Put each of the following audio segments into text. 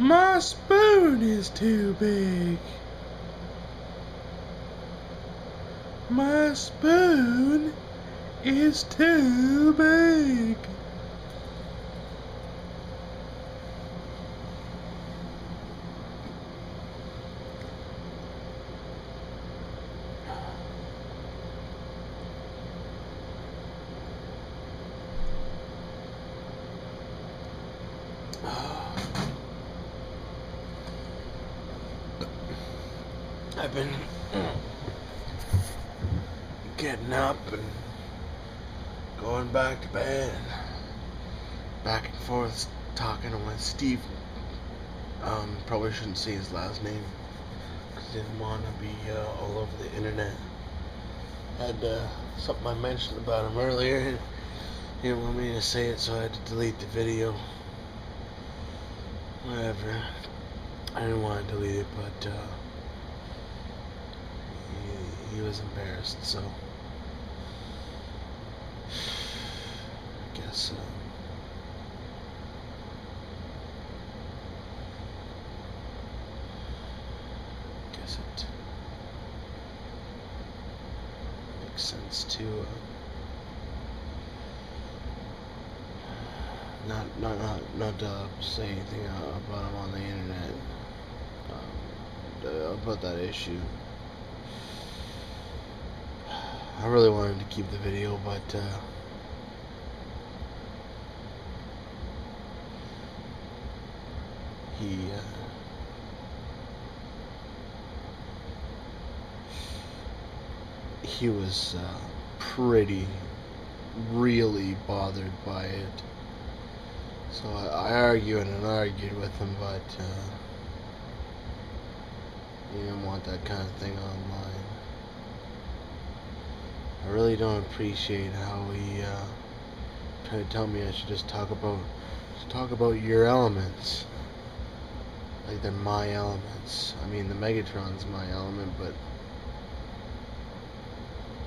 My spoon is too big. My spoon is too big. I've been getting up and going back to bed, back and forth, talking with Steve. Probably shouldn't say his last name because I didn't want to be all over the internet. Had something I mentioned about him earlier, and he didn't want me to say it, so I had to delete the video. Whatever. I didn't want to delete it, but he was embarrassed, so I guess it makes sense to not say anything about him on the internet, about that issue. I really wanted to keep the video, but he was really bothered by it. So I argued with him, but he didn't want that kind of thing online. I really don't appreciate how he tried to tell me I should just talk about your elements. Like they're my elements. I mean, the Megatron's my element, but it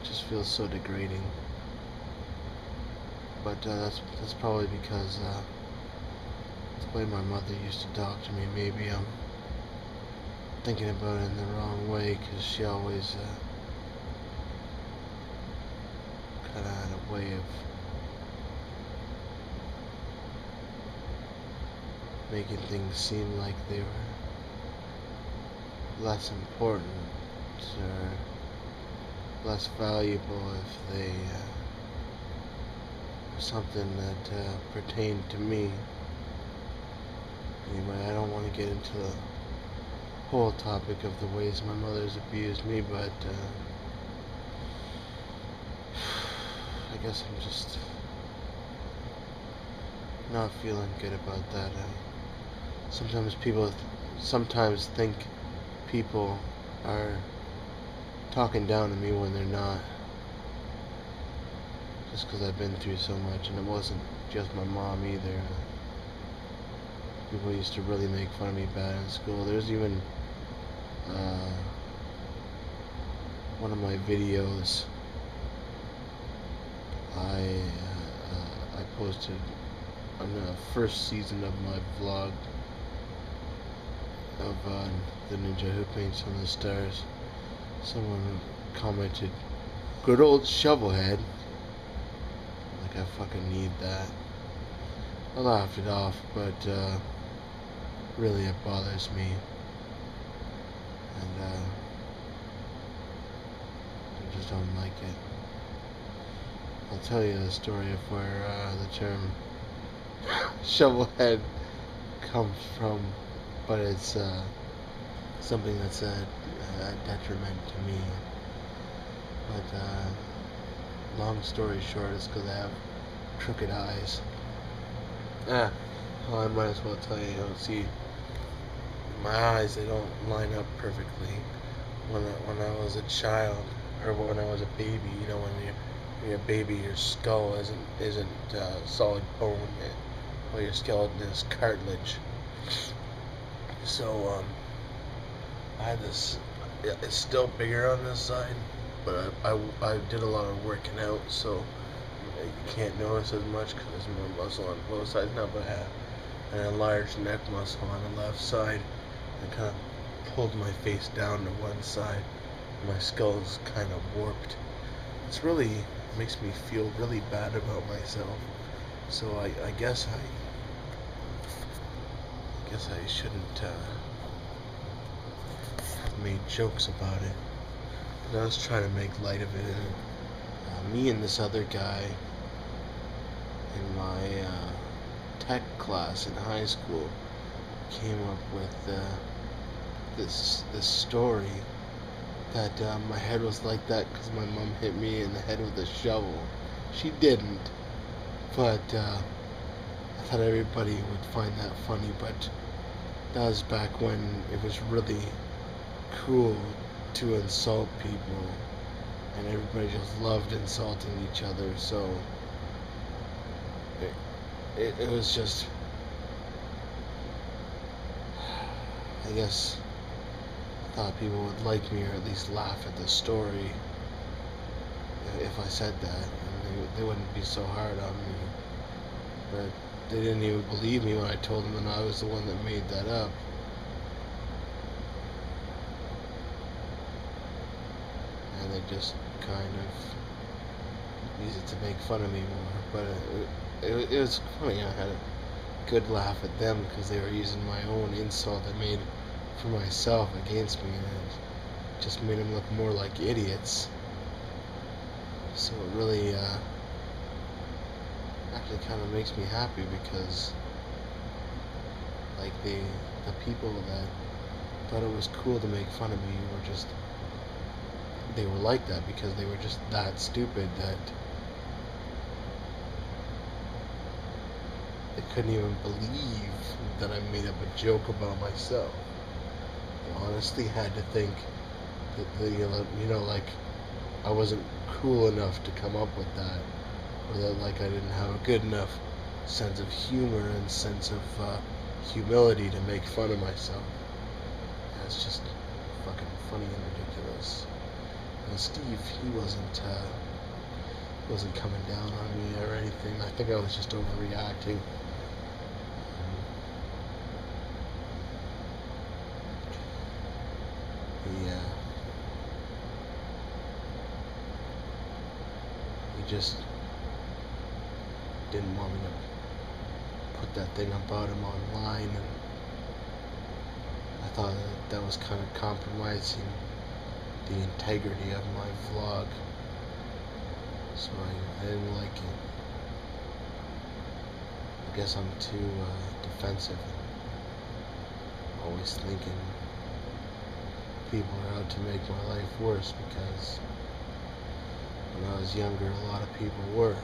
just feels so degrading. But that's probably because that's the way my mother used to talk to me. Maybe I'm thinking about it in the wrong way, because she always kind of had a way of making things seem like they were less important or less valuable if they were something that pertained to me. Anyway, I don't want to get into the whole topic of the ways my mother's abused me, but I guess I'm just not feeling good about that. Sometimes think people are talking down to me when they're not, just because I've been through so much. And it wasn't just my mom either. People used to really make fun of me bad in school. There's even one of my videos I posted on the first season of my vlog of the ninja who paints on the stars. Someone commented, "Good old shovelhead." Like I fucking need that. I laughed it off, but really it bothers me. And I just don't like it. I'll tell you the story of where the term shovelhead comes from, but it's something that's a detriment to me. But long story short, it's because I have crooked eyes. Well, I might as well tell you. See, my eyes, they don't line up perfectly. When I was a child, or when I was a baby, when you're a baby, your skull isn't solid bone. Well, your skeleton is cartilage. So I had this. It's still bigger on this side, but I did a lot of working out, so you can't notice as much because there's more muscle on both sides now. But I and a large neck muscle on the left side. I kind of pulled my face down to one side. My skull's kind of warped. It's really makes me feel really bad about myself. So I guess I shouldn't have made jokes about it. But I was trying to make light of it. Me and this other guy in my tech class in high school came up with this story that my head was like that because my mom hit me in the head with a shovel. She didn't, but I thought everybody would find that funny. But that was back when it was really cool to insult people, and everybody just loved insulting each other. So it was just, I guess, I thought people would like me or at least laugh at the story if I said that, and they wouldn't be so hard on me. But they didn't even believe me when I told them that I was the one that made that up. And they just kind of used it to make fun of me more. But it was funny. I had a good laugh at them because they were using my own insult I made for myself against me, and it just made them look more like idiots. So it really actually kind of makes me happy because like the people that thought it was cool to make fun of me were just, they were like that because they were just that stupid that they couldn't even believe that I made up a joke about myself. I honestly had to think that like I wasn't cool enough to come up with that, or that like I didn't have a good enough sense of humor and sense of humility to make fun of myself. That's just fucking funny and ridiculous. And Steve, he wasn't coming down on me or anything. I think I was just overreacting. Yeah. He just didn't want me to put that thing about him online, and I thought that was kind of compromising the integrity of my vlog, so I didn't like it. I guess I'm too defensive, always thinking people are out to make my life worse, because when I was younger a lot of people were,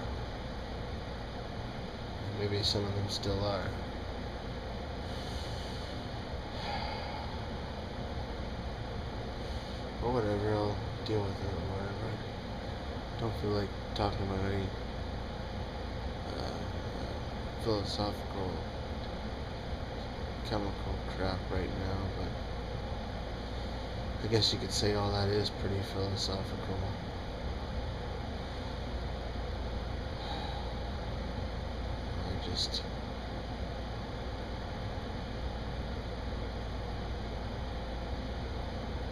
and maybe some of them still are. But whatever, I'll deal with it or whatever. Don't feel like talking about any philosophical, chemical crap right now, but I guess you could say all that is pretty philosophical. I just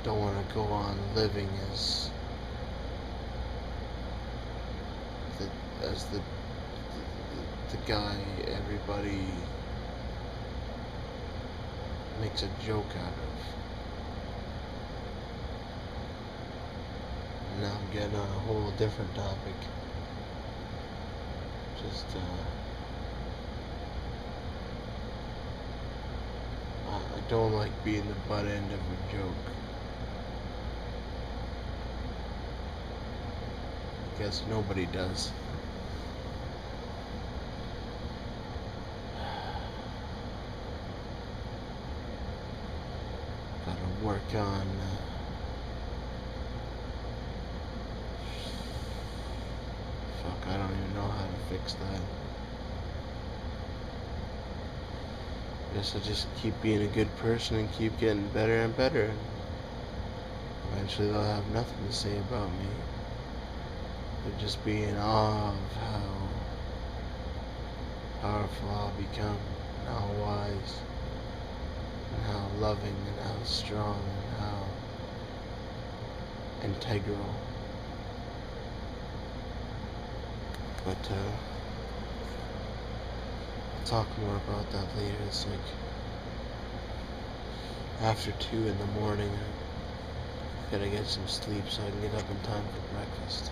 don't want to go on living as the guy everybody makes a joke out of. Now I'm getting on a whole different topic. Just I don't like being the butt end of a joke. I guess nobody does. Gotta work on fuck, I don't even know how to fix that. Guess I'll just keep being a good person and keep getting better and better. Eventually they'll have nothing to say about me. They'll just be in awe of how powerful I'll become. how wise and how loving and how strong and how integral. But I'll talk more about that later. It's like after 2 in the morning. I gotta get some sleep so I can get up in time for breakfast.